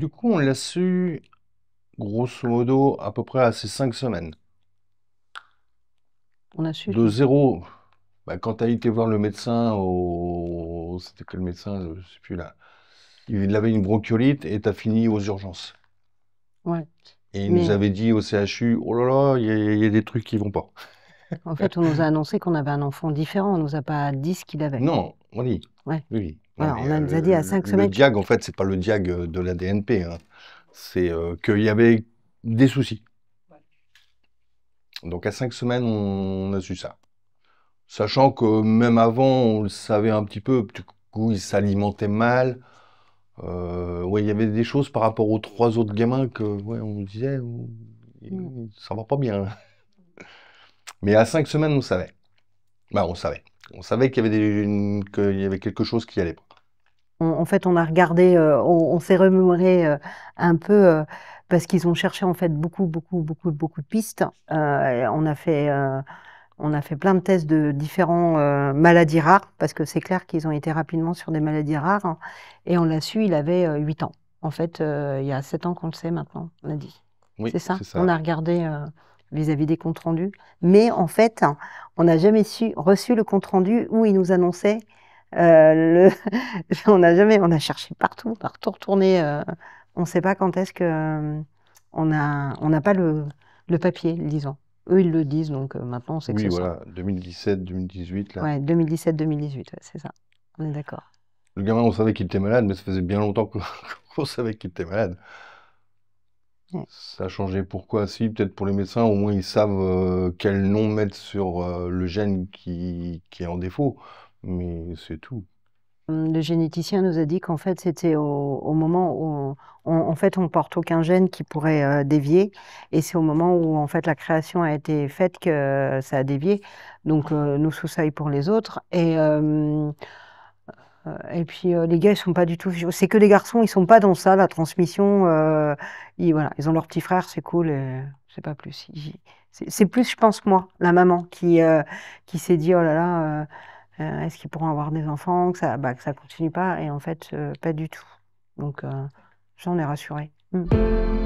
du coup, on l'a su, grosso modo, à peu près à ces 5 semaines. On a su De ça. zéro, bah, quand tu as été voir le médecin au... C'était quel médecin? Je sais plus là. Il avait une bronchiolite et tu as fini aux urgences. Ouais. Et il nous Mais avait dit au CHU, oh là là, il y a des trucs qui vont pas. en fait, on nous a annoncé qu'on avait un enfant différent. On nous a pas dit ce qu'il avait. Non, oui, Ouais. oui. Non, Voilà, mais on a, nous a dit à 5 semaines. diag, en fait, c'est pas le diag de la DNP, hein. C'est qu'il y avait des soucis. Donc à 5 semaines, on a su ça. Sachant que même avant, on le savait un petit peu. Du coup, il s'alimentait mal. Ouais, il y avait des choses par rapport aux 3 autres gamins que, ouais, on nous disait, Mm. ça va pas bien. Mais à 5 semaines, on savait. Bah, on savait. On savait qu'il y avait quelque chose qui allait pas. En fait, on a regardé, on s'est remémoré un peu parce qu'ils ont cherché en fait beaucoup de pistes. Et on a fait plein de tests de différents maladies rares parce que c'est clair qu'ils ont été rapidement sur des maladies rares. Hein. Et on l'a su, il avait 8 ans. En fait, il y a 7 ans qu'on le sait maintenant, on a dit. Oui, C'est ça. c'est On ça. a regardé vis-à-vis des comptes rendus. Mais en fait, on n'a jamais reçu le compte rendu où il nous annonçait le. On a cherché partout retourné. On ne sait pas quand est-ce que on n'a pas le papier, disons. Eux, ils le disent, donc maintenant, on sait que Oui, c'est ça. voilà, 2017, 2018, là. Ouais, 2017-2018, ouais, c'est ça. On est d'accord. Le gamin, on savait qu'il était malade, mais ça faisait bien longtemps qu'on savait qu'il était malade. Ouais. Ça a changé pourquoi? Si, peut-être pour les médecins, au moins ils savent quel nom mettre sur le gène qui est en défaut. Mais c'est tout. Le généticien nous a dit qu'en fait, c'était au moment où en fait, on porte aucun gène qui pourrait dévier, et c'est au moment où en fait la création a été faite que ça a dévié. Donc, nous sous ça et pour les autres. Et puis les gars, ils sont pas du tout. C'est que les garçons, ils sont pas dans ça, la transmission. Voilà, ils ont leur petit frère, c'est cool, c'est pas plus. C'est plus, je pense, moi, la maman, qui s'est dit, oh là là, est-ce qu'ils pourront avoir des enfants, que ça continue pas. Et en fait, pas du tout. Donc, j'en ai rassuré. Mm.